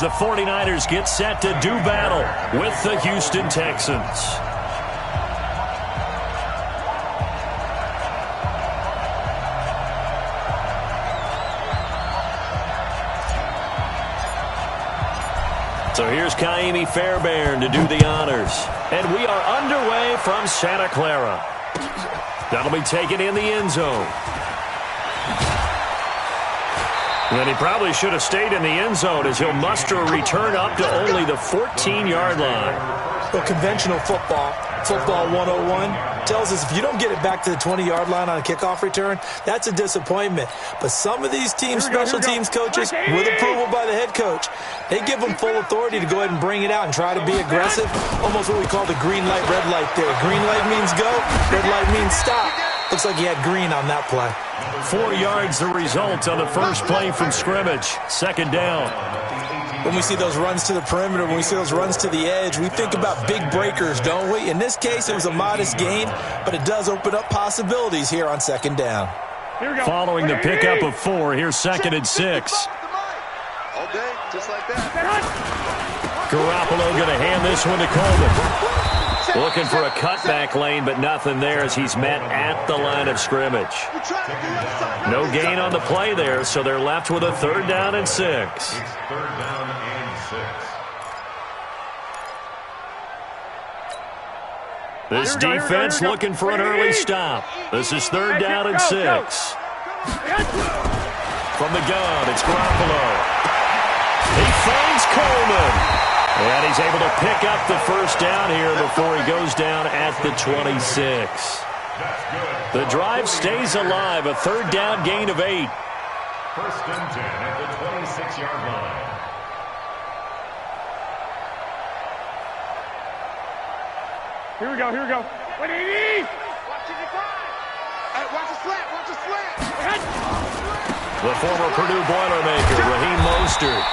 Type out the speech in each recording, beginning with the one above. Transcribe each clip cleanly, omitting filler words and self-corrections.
The 49ers get set to do battle with the Houston Texans. So here's Kaimi Fairbairn to do the honors. And we are underway from Santa Clara. That'll be taken in the end zone. And he probably should have stayed in the end zone as he'll muster a return up to only the 14-yard line. Well, conventional football 101, tells us if you don't get it back to the 20-yard line on a kickoff return, that's a disappointment. But some of these teams, special teams coaches, with approval by the head coach, they give them full authority to go ahead and bring it out and try to be aggressive. Almost what we call the green light, red light there. Green light means go, red light means stop. Looks like he had green on that play. 4 yards the result on the first play from scrimmage. Second down. When we see those runs to the perimeter, when we see those runs to the edge, we think about big breakers, don't we? In this case, it was a modest gain, but it does open up possibilities here on second down. Following the pickup of 4, here's 2nd and 6. All day, just like that. Garoppolo going to hand this one to Coleman. Looking for a cutback lane, but nothing there as he's met at the line of scrimmage. No gain on the play there, so they're left with a 3rd down and 6. It's 3rd down and 6. This defense looking for an early stop. This is 3rd down and 6. From the gun, it's Garoppolo. He finds Coleman. And he's able to pick up the first down here before he goes down at the 26. The drive stays alive, a 3rd down gain of 8. 1st and 10 at the 26-yard line. Here we go. What do you need? Watch it decline. Hey, watch the slant. The former Purdue Boilermaker, Raheem Mostert.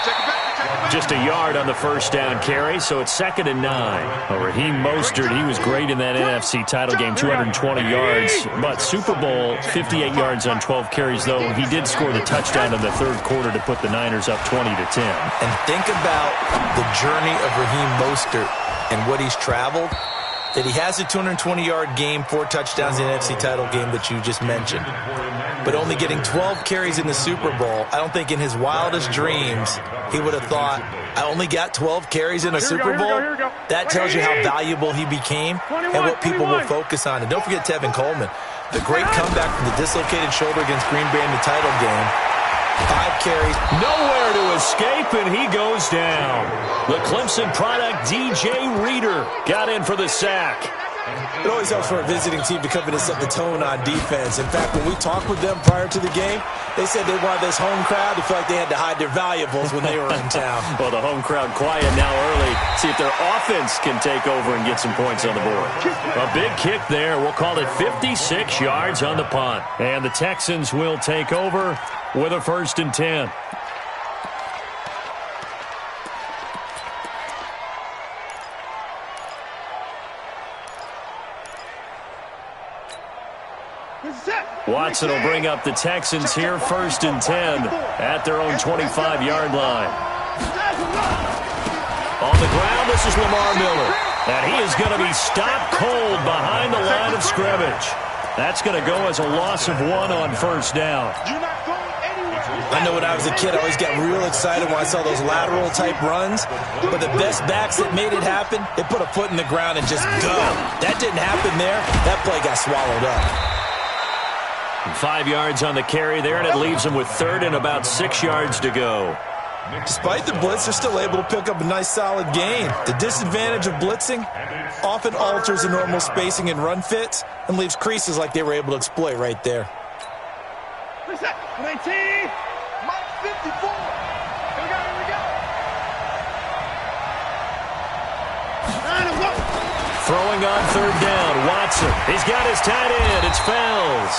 Just a yard on the first down carry, so it's 2nd and 9. Well, Raheem Mostert, he was great in that NFC title game, 220 yards. But Super Bowl, 58 yards on 12 carries, though. He did score the touchdown in the 3rd quarter to put the Niners up 20-10. And think about the journey of Raheem Mostert and what he's traveled. That he has a 220-yard game, 4 touchdowns in the NFC title game that you just mentioned. But only getting 12 carries in the Super Bowl, I don't think in his wildest dreams he would have thought, I only got 12 carries in a Super Bowl. That tells you how valuable he became and what people will focus on. And don't forget Tevin Coleman, the great comeback from the dislocated shoulder against Green Bay in the title game. 5 carries. Nowhere to escape, and he goes down. The Clemson product, DJ Reader, got in for the sack. It always helps for a visiting team to come in and set the tone on defense. In fact, when we talked with them prior to the game, they said they wanted this home crowd to feel like they had to hide their valuables when they were in town. Well, the home crowd quiet now early. See if their offense can take over and get some points on the board. A big kick there. We'll call it 56 yards on the punt. And the Texans will take over with a 1st and 10. Watson will bring up the Texans here, 1st and 10 at their own 25-yard line. On the ground, this is Lamar Miller. And he is going to be stopped cold behind the line of scrimmage. That's going to go as a loss of 1 on 1st down. I know when I was a kid, I always got real excited when I saw those lateral-type runs. But the best backs that made it happen, they put a foot in the ground and just go. That didn't happen there. That play got swallowed up. 5 yards on the carry there, and it leaves them with 3rd and about 6 yards to go. Despite the blitz, they're still able to pick up a nice, solid gain. The disadvantage of blitzing often alters the normal spacing and run fits and leaves creases like they were able to exploit right there. 19. Mike 54. Here we go. Throwing on 3rd down, Watson. He's got his tight end. It's Fells.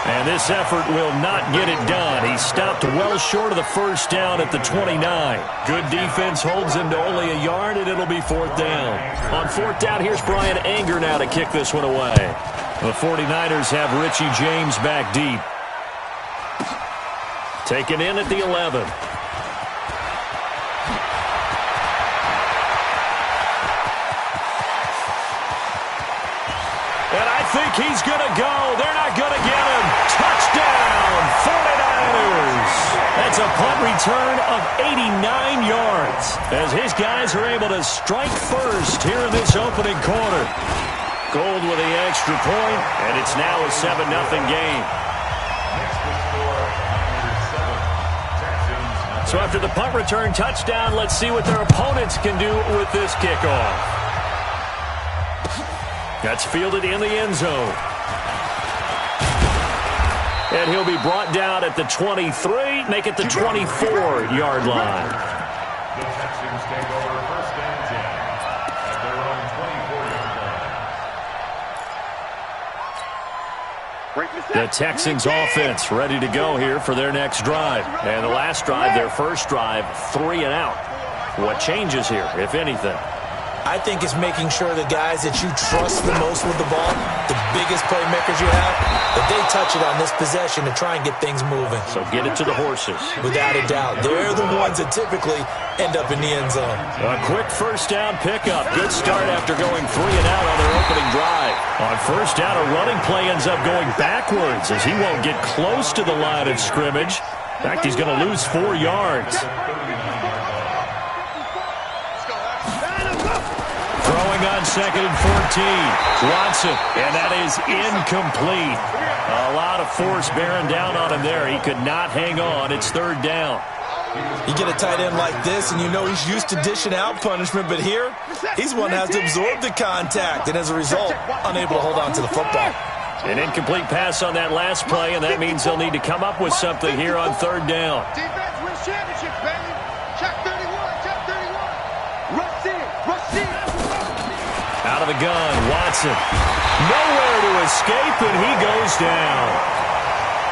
And this effort will not get it done. He stopped well short of the 1st down at the 29. Good defense holds him to only a yard, and it'll be 4th down. On 4th down, here's Brian Anger now to kick this one away. The 49ers have Richie James back deep. Taken in at the 11. think he's going to go. They're not going to get him. Touchdown, 49ers. That's a punt return of 89 yards as his guys are able to strike first here in this opening quarter. Gold with the extra point, and it's now a 7-0 game. So after the punt return touchdown, let's see what their opponents can do with this kickoff. That's fielded in the end zone. And he'll be brought down at the 23, make it the 24-yard line. The Texans take over first and 10 at their own 24-yard line. The Texans offense ready to go here for their next drive. And the last drive, their first drive, 3 and out. What changes here, if anything? I think it's making sure the guys that you trust the most with the ball, the biggest playmakers you have, that they touch it on this possession to try and get things moving. So get it to the horses. Without a doubt. They're the ones that typically end up in the end zone. A quick first down pickup. Good start after going 3 and out on their opening drive. On first down, a running play ends up going backwards as he won't get close to the line of scrimmage. In fact, he's going to lose 4 yards. Throwing on 2nd and 14. Watson, and that is incomplete. A lot of force bearing down on him there. He could not hang on. It's 3rd down. You get a tight end like this, and you know he's used to dishing out punishment, but here, he's one that has to absorb the contact, and as a result, unable to hold on to the football. An incomplete pass on that last play, and that means they'll need to come up with something here on 3rd down. Defense wins championships, baby. Check 31, check 31. Rush in, rush in. Out of the gun, Watson. Nowhere to escape, and he goes down.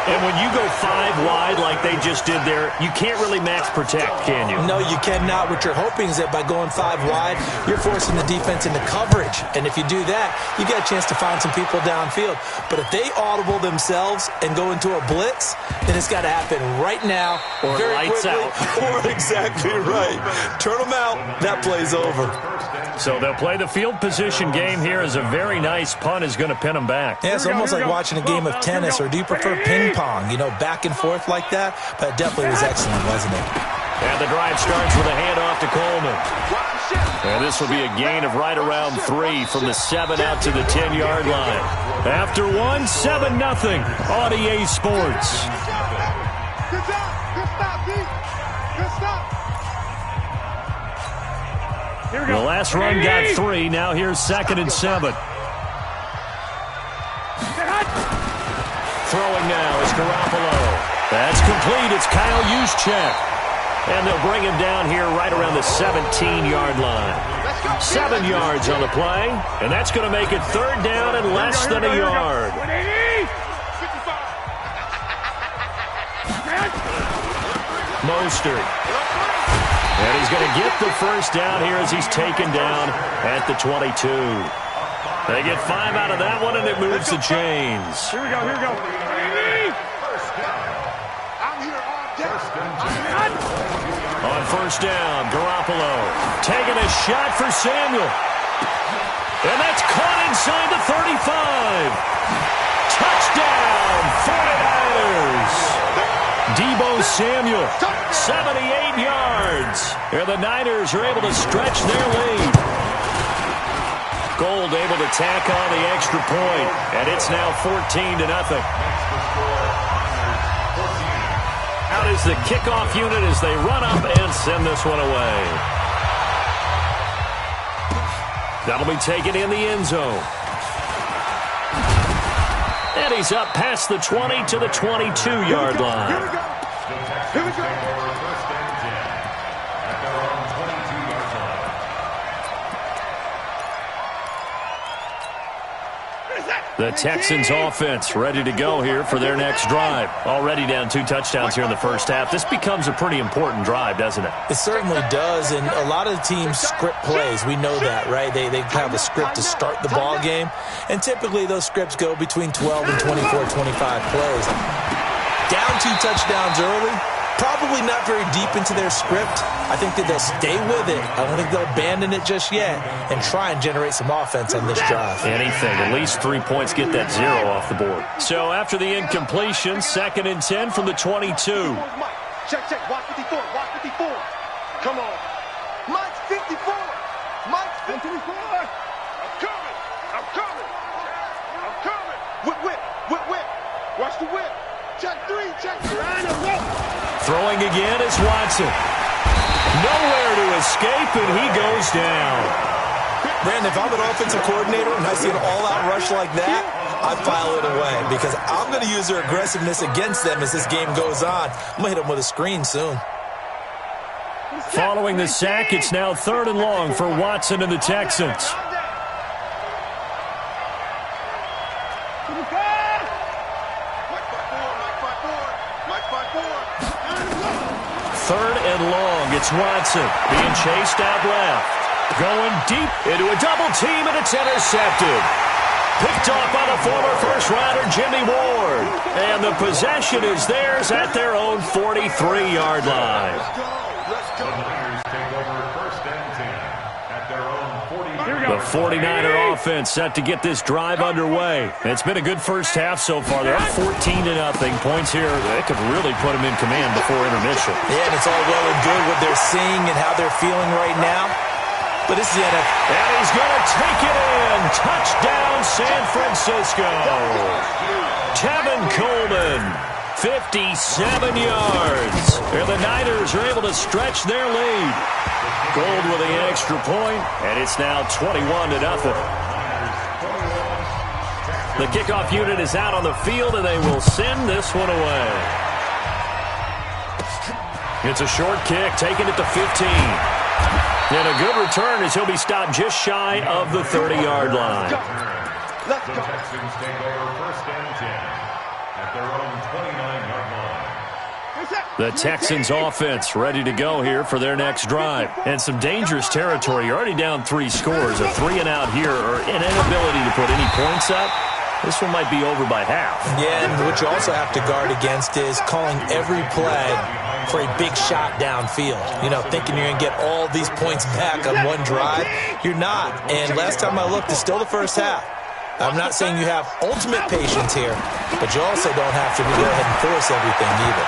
And when you go 5 wide like they just did there, you can't really max protect, can you? No, you cannot. What you're hoping is that by going 5 wide, you're forcing the defense into coverage. And if you do that, you get a chance to find some people downfield. But if they audible themselves and go into a blitz, then it's got to happen right now, or very lights quickly, out. Or exactly right. Turn them out, that play's over. So they'll play the field position game here as a very nice punt is going to pin them back. Yeah, it's almost like watching a game of tennis, or do you prefer ping pong? You know, back and forth like that? But it definitely was excellent, wasn't it? And the drive starts with a handoff to Coleman. And this will be a gain of right around 3 from the 7 out to the 10-yard line. After 1, 7-0 on EA Sports. Good job. Good stop, D. Good stop. The last run got 3. Now here's 2nd and 7. Throwing now is Garoppolo. That's complete. It's Kyle Juszczyk. And they'll bring him down here right around the 17-yard line. 7 yards on the play. And that's going to make it 3rd down and less than a yard. Mostert. And he's going to get the first down here as he's taken down at the 22. They get 5 out of that one, and it moves the chains. Here we go, here we go. I'm here all day. On first down, Garoppolo taking a shot for Samuel. And that's caught inside the 35. Touchdown, 49ers. Debo Samuel, 78 yards. And the Niners are able to stretch their lead. Gold able to tack on the extra point, and it's now 14-0. Out is the kickoff unit as they run up and send this one away. That'll be taken in the end zone. And he's up past the 20 to the 22-yard line. Here we go. Here we go. The Texans offense ready to go here for their next drive. Already down 2 touchdowns here in the first half. This becomes a pretty important drive, doesn't it? It certainly does, and a lot of the teams script plays. We know that, right? They have a script to start the ball game, and typically those scripts go between 12 and 24, 25 plays. Down 2 touchdowns early, probably not very deep into their script. I think that they'll stay with it. I don't think they'll abandon it just yet and try and generate some offense on this drive. Anything. At least 3 points, get that 0 off the board. So after the incompletion, 2nd and 10 from the 22. Check, check. Watch 54. Watch 54. Come on. Mike's 54. Mike's 54. I'm coming. I'm coming. I'm coming. Whip, whip. Whip, whip. Watch the whip. Check 3. Check 3. Throwing again is Watson. Nowhere to escape, and he goes down. Brandon, if I'm an offensive coordinator and I see an all-out rush like that, I file it away because I'm going to use their aggressiveness against them as this game goes on. I'm going to hit them with a screen soon. Following the sack, it's now 3rd and long for Watson and the Texans. Third and long, it's Watson being chased out left. Going deep into a double team, and it's intercepted. Picked off by the former first-rounder Jimmy Ward. And the possession is theirs at their own 43-yard line. The 49er offense set to get this drive underway. It's been a good first half so far. They're up 14-0. Points here, they could really put them in command before intermission. Yeah, and it's all well and good what they're seeing and how they're feeling right now. But this is the NFL. And he's going to take it in. Touchdown, San Francisco. Tevin Coleman, 57 yards. And the Niners are able to stretch their lead. Gold with the extra point, and it's now 21-0. The kickoff unit is out on the field, and they will send this one away. It's a short kick, taken at the 15. And a good return as he'll be stopped just shy of the 30-yard line. The Texans take over 1st and 10 at their own 29-yard line. The Texans offense ready to go here for their next drive. And some dangerous territory. You're already down 3 scores. A 3-and-out here or an inability to put any points up. This one might be over by half. Yeah, and what you also have to guard against is calling every play for a big shot downfield. You know, thinking you're going to get all these points back on one drive. You're not. And last time I looked, it's still the first half. I'm not saying you have ultimate patience here, but you also don't have to go ahead and force everything either.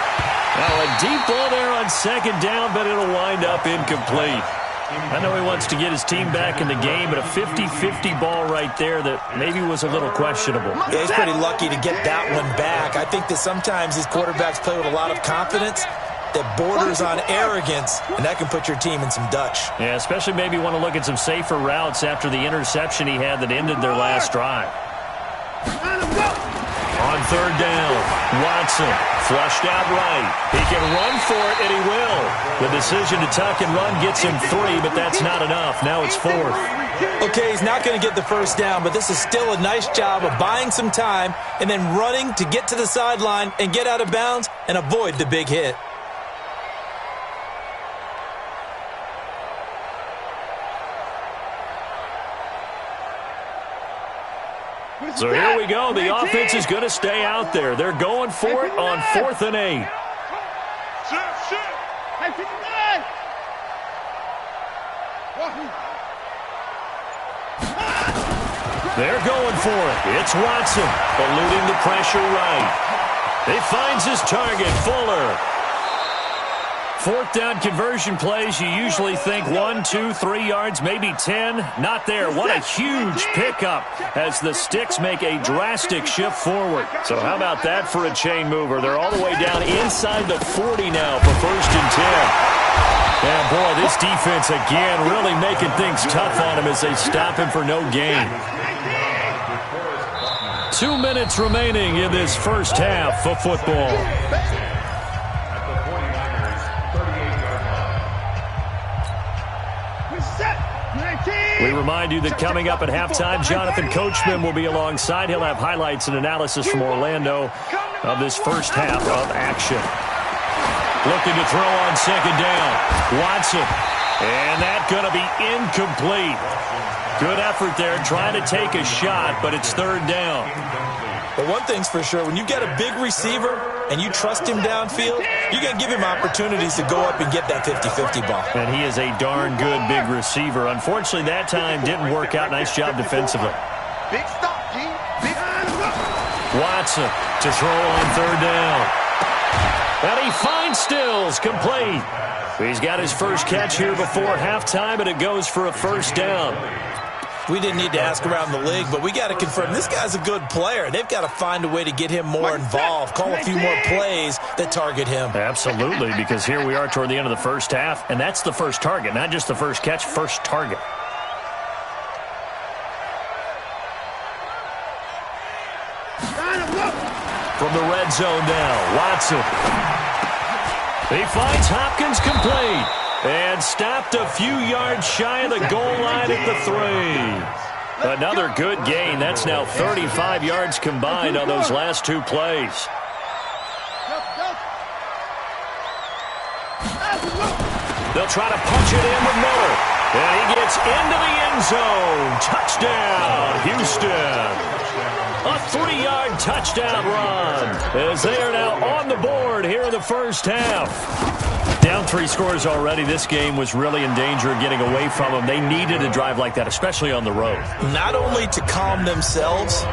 Well, a deep ball there on 2nd down, but it'll wind up incomplete. I know he wants to get his team back in the game, but a 50-50 ball right there that maybe was a little questionable. Yeah, he's pretty lucky to get that one back. I think that sometimes these quarterbacks play with a lot of confidence that borders on arrogance, and that can put your team in some Dutch. Yeah, especially maybe want to look at some safer routes after the interception he had that ended their last drive. On 3rd down, Watson flushed out right. He can run for it, and he will. The decision to tuck and run gets him 3, but that's not enough. Now it's 4th. Okay, he's not going to get the first down, but this is still a nice job of buying some time and then running to get to the sideline and get out of bounds and avoid the big hit. So here we go. The offense is going to stay out there. They're going for it on 4th and 8. They're going for it. It's Watson, eluding the pressure right. He finds his target, Fuller. 4th down conversion plays, you usually think 1, 2, 3 yards, maybe 10. Not there. What a huge pickup as the Sticks make a drastic shift forward. So how about that for a chain mover? They're all the way down inside the 40 now for 1st and 10. And boy, this defense again really making things tough on him as they stop him for no gain. 2 minutes remaining in this first half of football. We remind you that coming up at halftime, Jonathan Coachman will be alongside. He'll have highlights and analysis from Orlando of this first half of action. Looking to throw on 2nd down. Watson. And that's going to be incomplete. Good effort there, trying to take a shot, but it's 3rd down. But one thing's for sure, when you get a big receiver and you trust him downfield, you're going to give him opportunities to go up and get that 50-50 ball. And he is a darn good big receiver. Unfortunately, that time didn't work out. Nice job defensively. Big stop, G. Big Watson to throw on third down. And he finds Stills, complete. He's got his first catch here before halftime, and it goes for a first down. We didn't need to ask around the league, but we got to confirm this guy's a good player. They've got to find a way to get him more involved, call a few more plays that target him. Absolutely, because here we are toward the end of the first half, and that's the first target, not just the first catch, first target. From the red zone now, Watson. He finds Hopkins complete and stopped a few yards shy of the goal line at the 3. Another good gain. That's now 35 yards combined on those last two plays. They'll try to punch it in with Miller. And he gets into the end zone. Touchdown, Houston. A 3-yard touchdown run as they are now on the board here in the first half. Down 3 scores already. This game was really in danger of getting away from them. They needed a drive like that, especially on the road. Not only to calm themselves,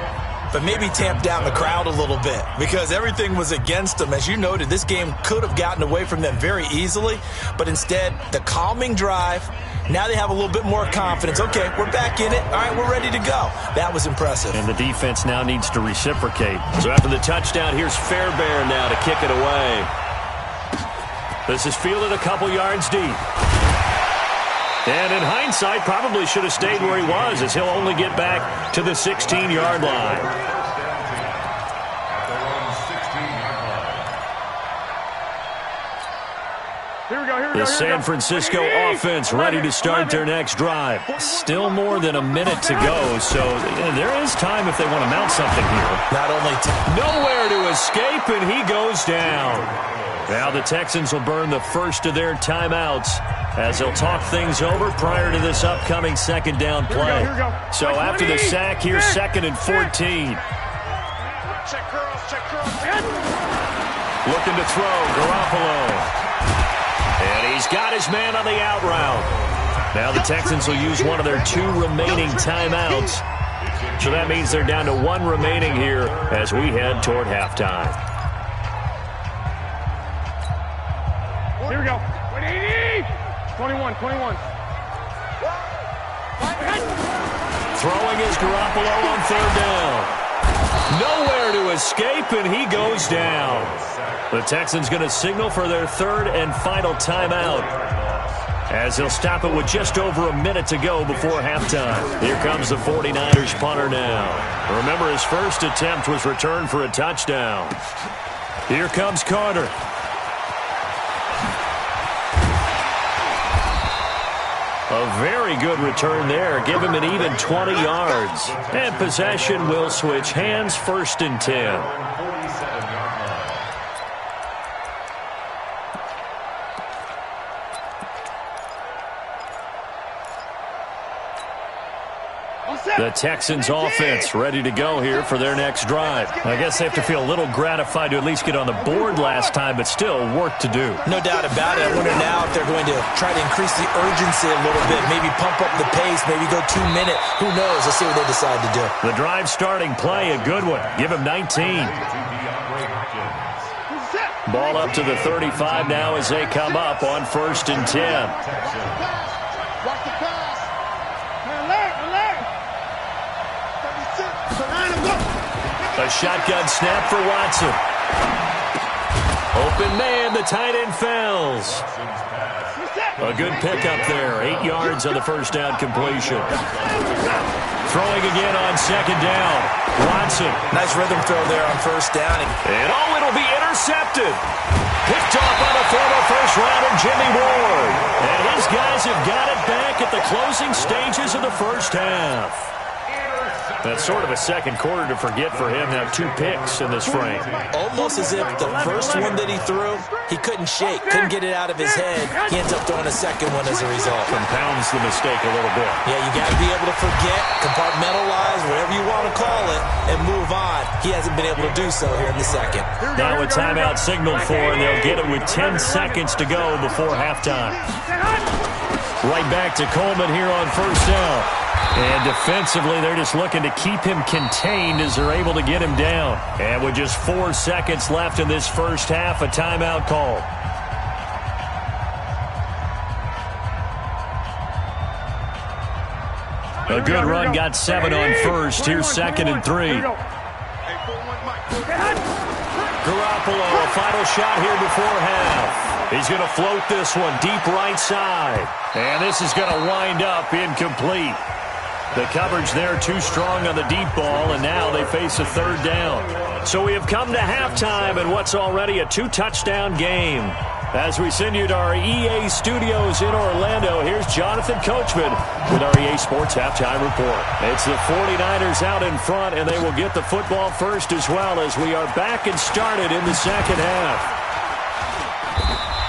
but maybe tamp down the crowd a little bit because everything was against them. As you noted, this game could have gotten away from them very easily, but instead, the calming drive, now they have a little bit more confidence. Okay, we're back in it. All right, we're ready to go. That was impressive. And the defense now needs to reciprocate. So after the touchdown, here's Fairbairn now to kick it away. This is fielded a couple yards deep. And in hindsight, probably should have stayed where he was as he'll only get back to the 16-yard line. The San Francisco offense ready to start their next drive. Still more than a minute to go, so there is time if they want to mount something here. Not only nowhere to escape, and he goes down. Now the Texans will burn the first of their timeouts as they'll talk things over prior to this upcoming second down play. So after the sack, here's 2nd and 14. check girls. Looking to throw, Garoppolo. And he's got his man on the out route. Now the Texans will use one of their 2 remaining timeouts. So that means they're down to 1 remaining here as we head toward halftime. Here we go. 21. Throwing is Garoppolo on third down. Nowhere to escape, and he goes down. The Texans going to signal for their 3rd and final timeout as they'll stop it with just over a minute to go before halftime. Here comes the 49ers punter now. Remember, his first attempt was returned for a touchdown. Here comes Carter. A very good return there. Give him an even 20 yards. And possession will switch hands, 1st and 10. The Texans offense ready to go here for their next drive. I guess they have to feel a little gratified to at least get on the board last time, but still work to do. No doubt about it. I wonder now if they're going to try to increase the urgency a little bit, maybe pump up the pace, maybe go 2-minute. Who knows? Let's see what they decide to do. The drive starting play, a good one. Give him 19. Ball up to the 35 now as they come up on 1st and 10. A shotgun snap for Watson. Open man, the tight end Fells. A good pickup there. 8 yards on the first down completion. Throwing again on 2nd down. Watson. Nice rhythm throw there on 1st down. And it'll be intercepted. Picked off by the former first rounder, Jimmy Ward. And his guys have got it back at the closing stages of the first half. That's sort of a second quarter to forget for him. Now 2 picks in this frame. Almost as if the first one that he threw, he couldn't shake, couldn't get it out of his head. He ends up throwing a second one as a result. Compounds the mistake a little bit. Yeah, you got to be able to forget, compartmentalize, whatever you want to call it, and move on. He hasn't been able to do so here in the second. Now a timeout signaled for, and they'll get it with 10 seconds to go before halftime. Right back to Coleman here on first down. And defensively, they're just looking to keep him contained as they're able to get him down. And with just 4 seconds left in this first half, a timeout call. A good run, got 7 on first. Here's 2nd and 3. Garoppolo, a final shot here before half. He's going to float this one deep right side. And this is going to wind up incomplete. The coverage there too strong on the deep ball, and now they face a 3rd down. So we have come to halftime in what's already a 2-touchdown game. As we send you to our EA studios in Orlando, here's Jonathan Coachman with our EA Sports Halftime Report. It's the 49ers out in front, and they will get the football first as well as we are back and started in the second half.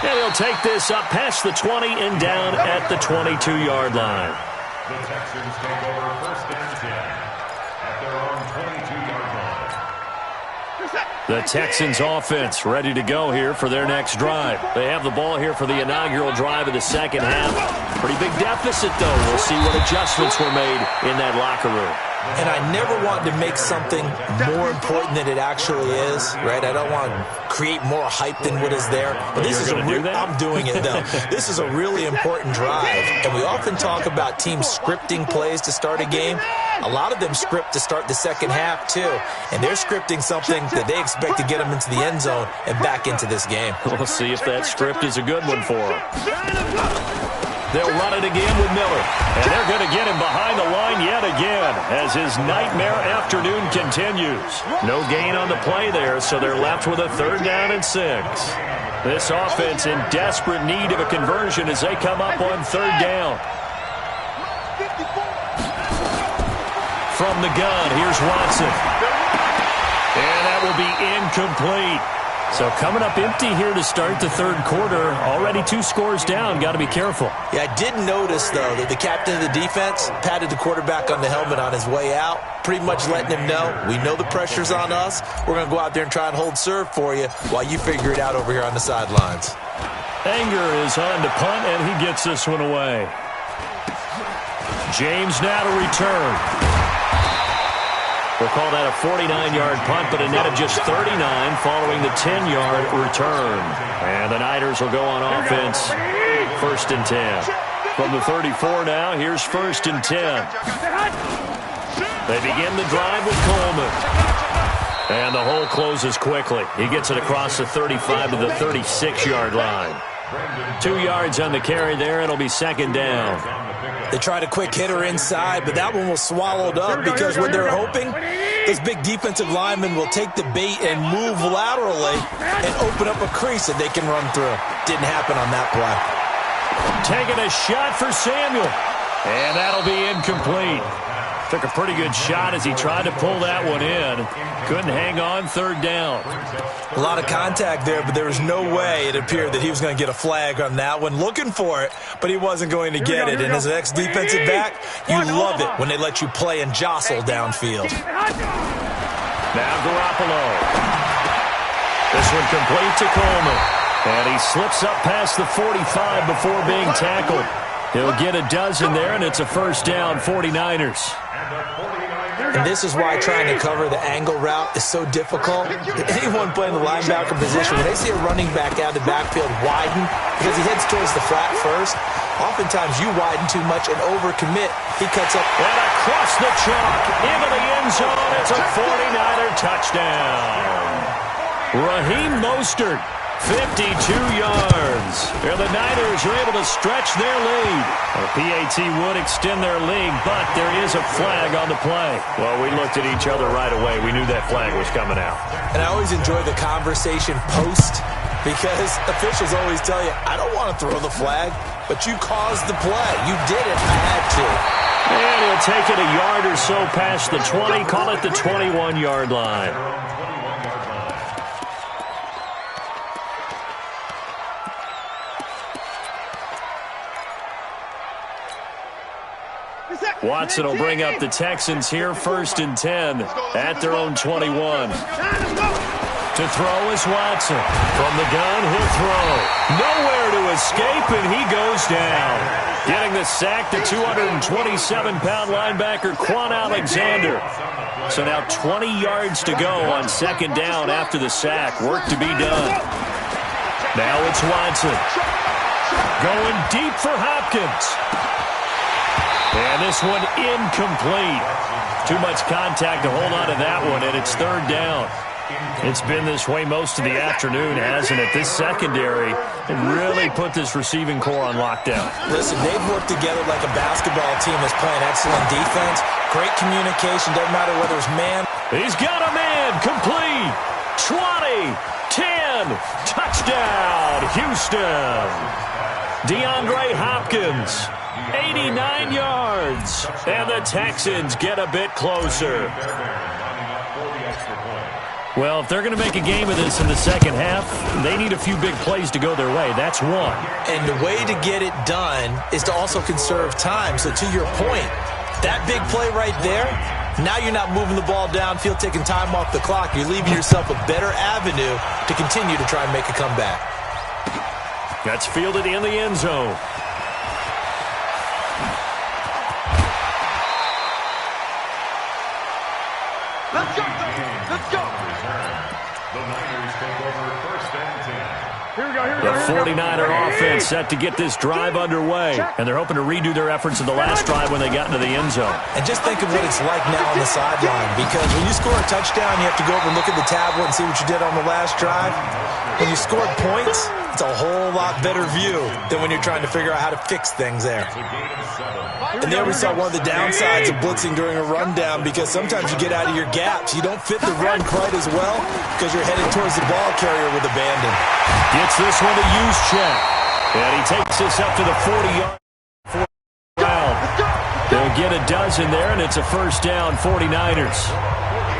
And he'll take this up past the 20 and down at the 22-yard line. The Texans take over 1st and 10 at their own 22-yard line. The Texans offense ready to go here for their next drive. They have the ball here for the inaugural drive of the second half. Pretty big deficit, though. We'll see what adjustments were made in that locker room. And I never want to make something more important than it actually is, right? I don't want to create more hype than what is there. But this is I'm doing it, though. This is a really important drive. And we often talk about teams scripting plays to start a game. A lot of them script to start the second half, too. And they're scripting something that they expect to get them into the end zone and back into this game. We'll see if that script is a good one for them. They'll run it again with Miller. And they're going to get him behind the line yet again as his nightmare afternoon continues. No gain on the play there, so they're left with a 3rd down and 6. This offense in desperate need of a conversion as they come up on 3rd down. From the gun, here's Watson. And that will be incomplete. So coming up empty here to start the 3rd quarter. Already 2 scores down. Got to be careful. Yeah, I did notice, though, that the captain of the defense patted the quarterback on the helmet on his way out, pretty much letting him know, we know the pressure's on us. We're going to go out there and try and hold serve for you while you figure it out over here on the sidelines. Anger is on to punt, and he gets this one away. James now to return. We'll call that a 49-yard punt, but a net of just 39 following the 10-yard return. And the Niners will go on offense, 1st and 10. From the 34 now, here's 1st and 10. They begin the drive with Coleman. And the hole closes quickly. He gets it across the 35 to the 36-yard line. 2 yards on the carry there. It'll be 2nd down. They tried a quick hitter inside, but that one was swallowed up because what they're hoping, those big defensive linemen will take the bait and move laterally and open up a crease that they can run through. Didn't happen on that play. Taking a shot for Samuel. And that'll be incomplete. Took a pretty good shot as he tried to pull that one in. Couldn't hang on 3rd down. A lot of contact there, but there was no way it appeared that he was going to get a flag on that one. Looking for it, but he wasn't going to get it. And as an ex-defensive back, you love it when they let you play and jostle downfield. Now Garoppolo. This one complete to Coleman. And he slips up past the 45 before being tackled. He'll get a dozen there, and it's a 1st down, 49ers. And this is why trying to cover the angle route is so difficult. Anyone playing the linebacker position, when they see a running back out of the backfield widen, because he heads towards the flat first, oftentimes you widen too much and overcommit. He cuts up. And across the chalk, into the end zone. It's a 49er touchdown. Raheem Mostert. 52 yards. And the Niners are able to stretch their lead. A PAT would extend their lead, but there is a flag on the play. Well, we looked at each other right away. We knew that flag was coming out. And I always enjoy the conversation post because officials always tell you, I don't want to throw the flag, but you caused the play. You did it. I had to. And he'll take it a yard or so past the 20, call it the 21-yard line. Watson will bring up the Texans here, 1st and 10 at their own 21. To throw is Watson. From the gun, he'll throw. Nowhere to escape, and he goes down. Getting the sack, the 227-pound linebacker, Quan Alexander. So now 20 yards to go on 2nd down after the sack. Work to be done. Now it's Watson. Going deep for Hopkins. And this one incomplete. Too much contact to hold on to that one, and it's 3rd down. It's been this way most of the afternoon, hasn't it? This secondary really put this receiving core on lockdown. Listen, they've worked together like a basketball team that's playing excellent defense. Great communication, doesn't matter whether it's man. He's got a man, complete. 20, 10, touchdown, Houston. DeAndre Hopkins. 89 yards, and the Texans get a bit closer. Well, if they're going to make a game of this in the second half, they need a few big plays to go their way. That's one. And the way to get it done is to also conserve time. So to your point, that big play right there, now you're not moving the ball downfield, taking time off the clock. You're leaving yourself a better avenue to continue to try and make a comeback. That's fielded in the end zone. Let's go. Let's go. The Niners take over 1st and 10. Here we go. The 49er offense set to get this drive underway, and they're hoping to redo their efforts in the last drive when they got into the end zone. And just think of what it's like now on the sideline, because when you score a touchdown, you have to go over and look at the tablet and see what you did on the last drive. When you scored points, it's a whole lot better view than when you're trying to figure out how to fix things there. And there we saw one of the downsides of blitzing during a rundown, because sometimes you get out of your gaps. You don't fit the run quite as well because you're headed towards the ball carrier with abandon. Gets this one to Juszczyk. And he takes this up to the 40-yard round. They'll get a dozen there, and it's a 1st down, 49ers.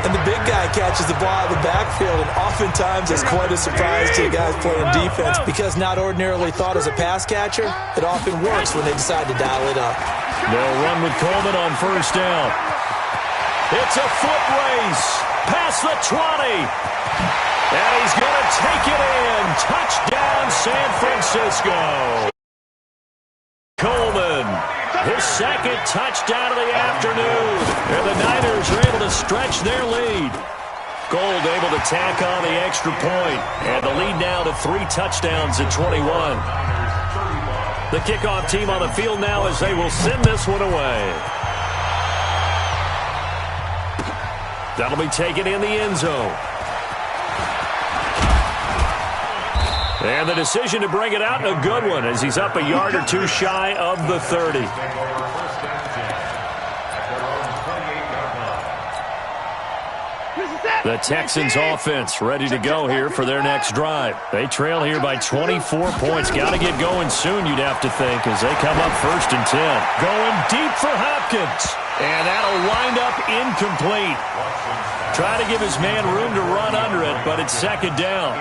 And the big guy catches the ball out of the backfield, and oftentimes it's quite a surprise to the guys playing defense, because not ordinarily thought as a pass catcher, it often works when they decide to dial it up. They'll run with Coleman on 1st down. It's a foot race past the 20. And he's going to take it in. Touchdown, San Francisco. Coleman, his 2nd touchdown of the afternoon. And the Niners are able to stretch their lead. Gold able to tack on the extra point. And the lead now to 3 touchdowns at 21. The kickoff team on the field now as they will send this one away. That'll be taken in the end zone. And the decision to bring it out, a good one, as he's up a yard or two shy of the 30. The Texans offense ready to go here for their next drive. They trail here by 24 points. Got to get going soon, you'd have to think, as they come up 1st and 10. Going deep for Hopkins. And that'll wind up incomplete. Try to give his man room to run under it, but it's 2nd down.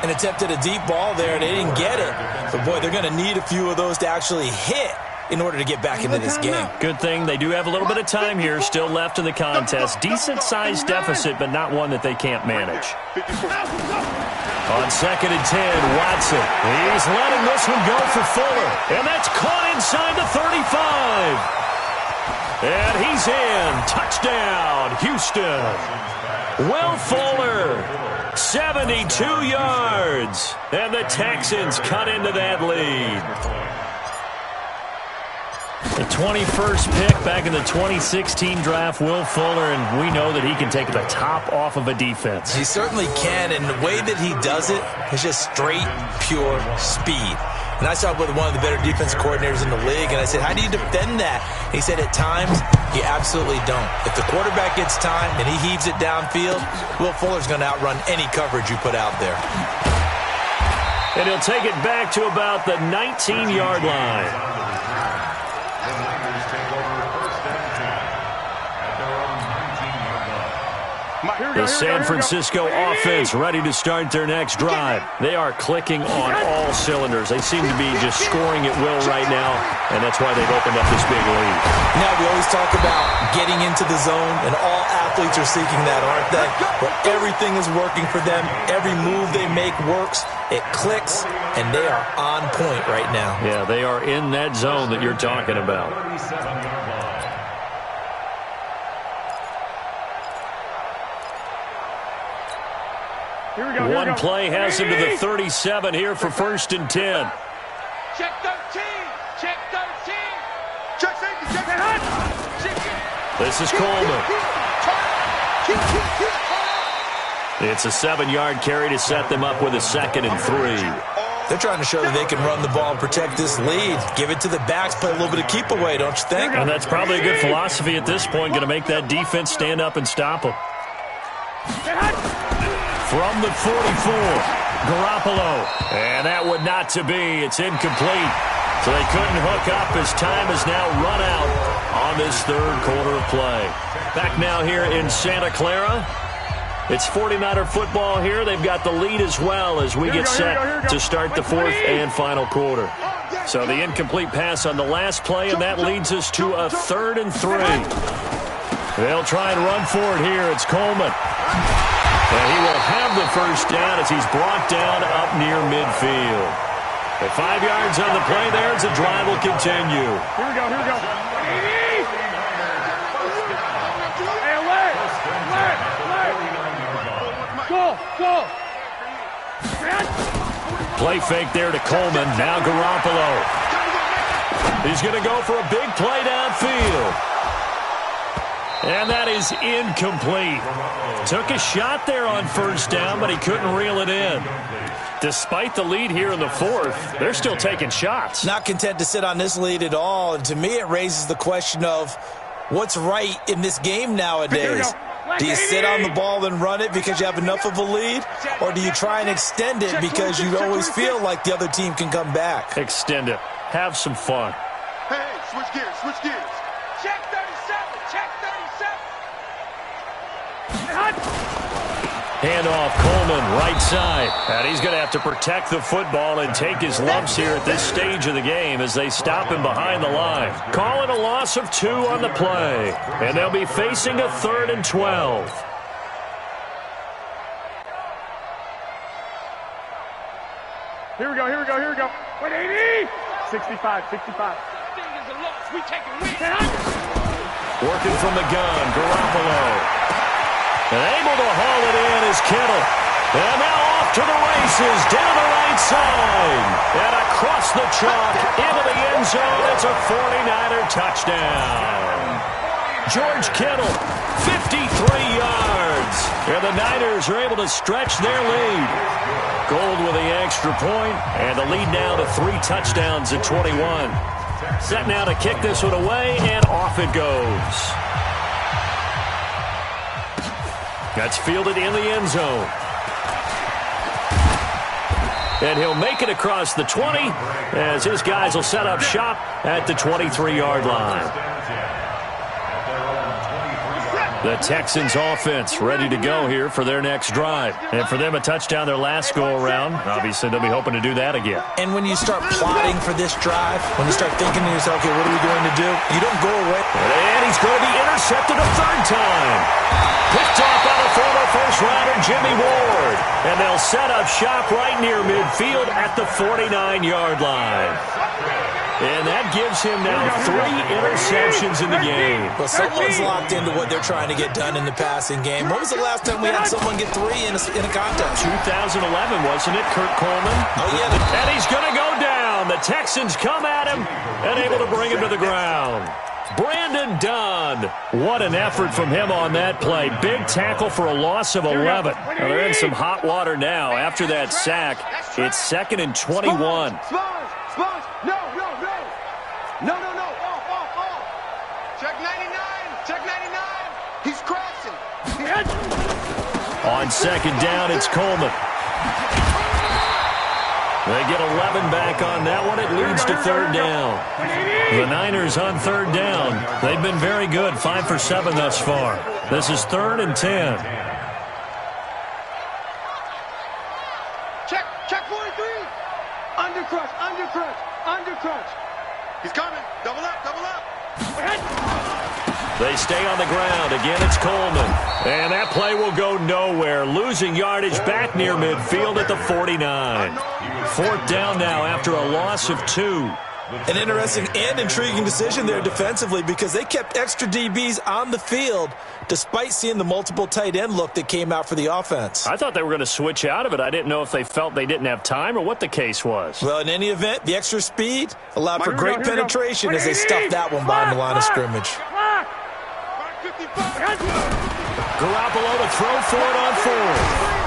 And attempted a deep ball there, and they didn't get it. But, boy, they're going to need a few of those to actually hit in order to get back into this game. Good thing they do have a little bit of time here still left in the contest. Decent-sized deficit, but not one that they can't manage. On 2nd and 10, Watson. He's letting this one go for Fuller. And that's caught inside the 35. And he's in. Touchdown, Houston. Will Fuller, 72 yards. And the Texans cut into that lead. The 21st pick back in the 2016 draft, Will Fuller, and we know that he can take the top off of a defense. He certainly can, and the way that he does it is just straight, pure speed. And I saw it with one of the better defense coordinators in the league, and I said, how do you defend that? He said, at times, you absolutely don't. If the quarterback gets time and he heaves it downfield, Will Fuller's going to outrun any coverage you put out there. And he'll take it back to about the 19-yard line. The San Francisco offense ready to start their next drive. They are clicking on all cylinders. They seem to be just scoring at will right now, and that's why they've opened up this big lead. Now, we always talk about getting into the zone, and all athletes are seeking that, aren't they? But everything is working for them. Every move they make works. It clicks, and they are on point right now. Yeah, they are in that zone that you're talking about. One play has him to the 37 here for 1st and 10. Check 13. Check 13. Check safety. Check it. This is Coleman. It's a 7-yard carry to set them up with a 2nd and 3. They're trying to show that they can run the ball and protect this lead. Give it to the backs, play a little bit of keep away, don't you think? And that's probably a good philosophy at this point, going to make that defense stand up and stop them. From the 44, Garoppolo. And that would not to be. It's incomplete. So they couldn't hook up as time has now run out on this 3rd quarter of play. Back now here in Santa Clara. It's 49er football here. They've got the lead as well as we get set to start the 4th and final quarter. So the incomplete pass on the last play, and that leads us to a 3rd and 3. They'll try and run for it here. It's Coleman. And he will have the 1st down as he's brought down up near midfield. At 5 yards on the play there as the drive will continue. Here we go. Hey, alert. Go. Play fake there to Coleman. Now Garoppolo. He's going to go for a big play downfield. And that is incomplete. Took a shot there on 1st down, but he couldn't reel it in. Despite the lead here in the 4th, they're still taking shots. Not content to sit on this lead at all. And to me, it raises the question of what's right in this game nowadays. Do you sit on the ball and run it because you have enough of a lead? Or do you try and extend it because you always feel like the other team can come back? Extend it. Have some fun. Hey, switch gears. Check 37. Check 37. Handoff, Coleman, right side. And he's going to have to protect the football and take his lumps here at this stage of the game as they stop him behind the line. Call it a loss of 2 on the play. And they'll be facing a 3rd and 12. Here we go. 180. 65. Working from the gun, Garoppolo. And able to haul it in is Kittle. And now off to the races, down the right side. And across the chalk, into the end zone. It's a 49er touchdown. George Kittle, 53 yards. And the Niners are able to stretch their lead. Gold with the extra point, and the lead now to 3 touchdowns at 21. Set now to kick this one away, and off it goes. That's fielded in the end zone. And he'll make it across the 20 as his guys will set up shop at the 23-yard line. The Texans offense ready to go here for their next drive. And for them, a touchdown their last go-around. Obviously, they'll be hoping to do that again. And when you start plotting for this drive, when you start thinking to yourself, okay, what are we going to do? You don't go away. And he's going to be intercepted a 3rd time. Picked off by the former first-rounder Jimmy Ward. And they'll set up shop right near midfield at the 49-yard line. And that gives him now 3 interceptions in the game. Well, someone's locked into what they're trying to get done in the passing game. When was the last time we had someone get 3 in a contest? 2011, wasn't it, Kurt Coleman? Oh, yeah. And he's going to go down. The Texans come at him and able to bring him to the ground. Brandon Dunn. What an effort from him on that play. Big tackle for a loss of 11. Well, they're in some hot water now after that sack. It's 2nd and 21. No. Off. Check 99. He's crashing. On 2nd down, it's Coleman. They get 11 back on that one. It leads to 3rd down. The Niners on 3rd down. They've been very good, 5 for 7 thus far. This is 3rd and 10. They stay on the ground. Again, it's Coleman. And that play will go nowhere. Losing yardage back near midfield at the 49. Fourth down now after a loss of 2. An interesting and intriguing decision there defensively because they kept extra DBs on the field despite seeing the multiple tight end look that came out for the offense. I thought they were going to switch out of it. I didn't know if they felt they didn't have time or what the case was. Well, in any event, the extra speed allowed for great penetration as they stuffed that one behind the line of scrimmage. Garoppolo to throw for it on 4th.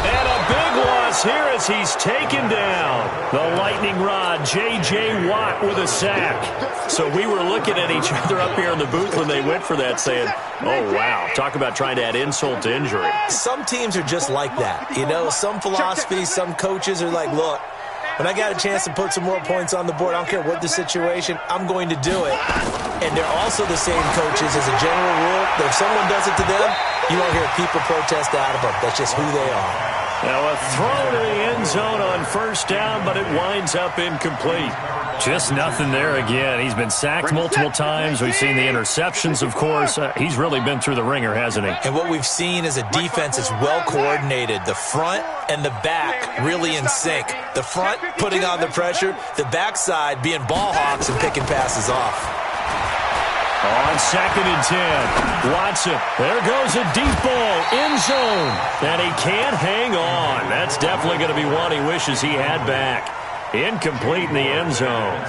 And a big loss here as he's taken down. The lightning rod, J.J. Watt with a sack. So we were looking at each other up here in the booth when they went for that saying, oh, wow, talk about trying to add insult to injury. Some teams are just like that. You know, some philosophies, some coaches are like, look, when I got a chance to put some more points on the board, I don't care what the situation, I'm going to do it. And they're also the same coaches as a general rule that if someone does it to them, you won't hear people protest out of them. That's just who they are. Now a throw to the end zone on first down, but it winds up incomplete. Just nothing there again. He's been sacked multiple times. We've seen the interceptions, of course. He's really been through the ringer, hasn't he? And what we've seen is a defense that's well coordinated. The front and the back really in sync. The front putting on the pressure, the backside being ball hawks and picking passes off. On 2nd and 10, Watson. There goes a deep ball, end zone. And he can't hang on. That's definitely going to be one he wishes he had back. Incomplete in the end zone.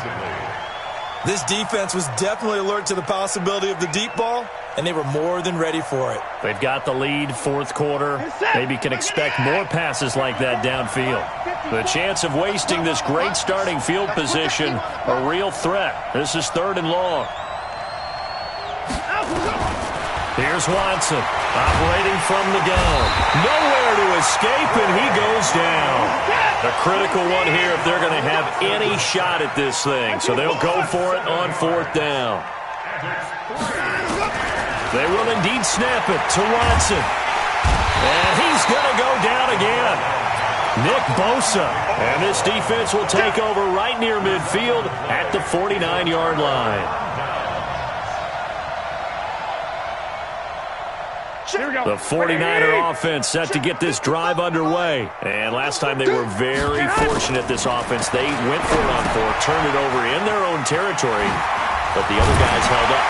This defense was definitely alert to the possibility of the deep ball, and they were more than ready for it. They've got the lead, fourth quarter. Maybe can expect more passes like that downfield. The chance of wasting this great starting field position, a real threat. This is 3rd and long. Here's Watson, operating from the gun. Nowhere to escape, and he goes down. A critical one here if they're going to have any shot at this thing. So they'll go for it on 4th down. They will indeed snap it to Watson. And he's going to go down again. Nick Bosa. And this defense will take over right near midfield at the 49-yard line. The 49er offense set to get this drive underway. And last time they were very fortunate, this offense. They went for it on 4th, turned it over in their own territory, but the other guys held up.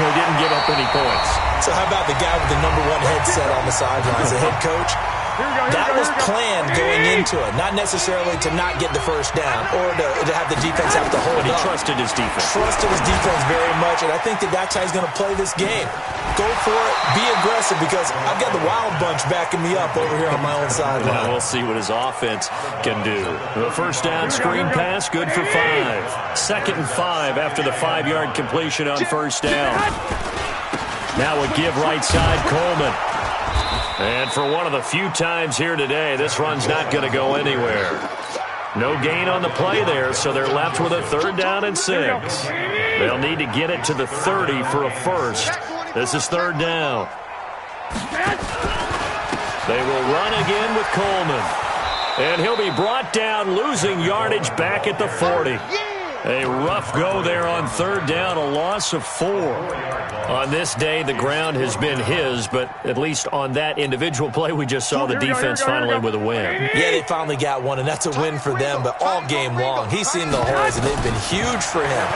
They didn't give up any points. So how about the guy with the #1 headset on the sidelines, the head coach? That was planned going into it, not necessarily to not get the first down or to have the defense have to hold But he up. trusted his defense. Trusted his defense very much, and I think that's how he's going to play this game. Go for it, be aggressive, because I've got the wild bunch backing me up over here on my own sideline. Now we'll see what his offense can do. The first down screen pass, good for 5. 2nd and 5 after the 5-yard completion on first down. Now a give right side, Coleman. And for one of the few times here today, this run's not going to go anywhere. No gain on the play there, so they're left with a 3rd down and 6. They'll need to get it to the 30 for a first. This is 3rd down. They will run again with Coleman. And he'll be brought down, losing yardage back at the 40. A rough go there on 3rd down, a loss of 4. On this day, the ground has been his, but at least on that individual play, we just saw the defense finally with a win. Yeah, they finally got one, and that's a win for them, but all game long, he's seen the holes, and they've been huge for him.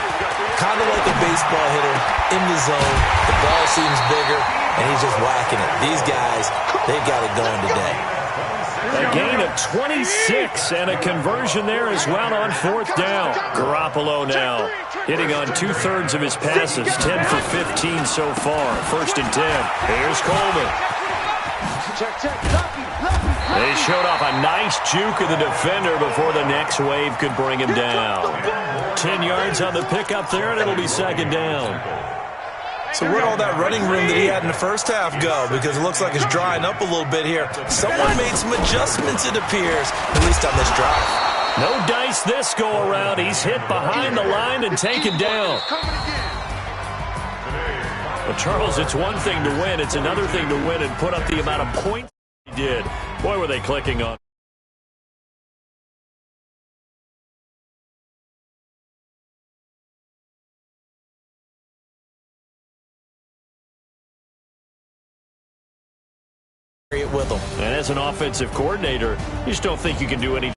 Kind of like a baseball hitter in the zone. The ball seems bigger, and he's just whacking it. These guys, they've got it going today. A gain of 26 and a conversion there as well on 4th down. Garoppolo now hitting on 2/3 of his passes, 10 for 15 so far. 1st and 10. Here's Coleman. They showed off a nice juke of the defender before the next wave could bring him down. 10 yards on the pickup there, and it'll be 2nd down. So where'd all that running room that he had in the first half go? Because it looks like it's drying up a little bit here. Someone made some adjustments, it appears, at least on this drive. No dice this go-around. He's hit behind the line and taken down. Well, Charles, it's one thing to win. It's another thing to win and put up the amount of points he did. Boy, were they clicking on. it with them. And as an offensive coordinator, you just don't think you can do anything.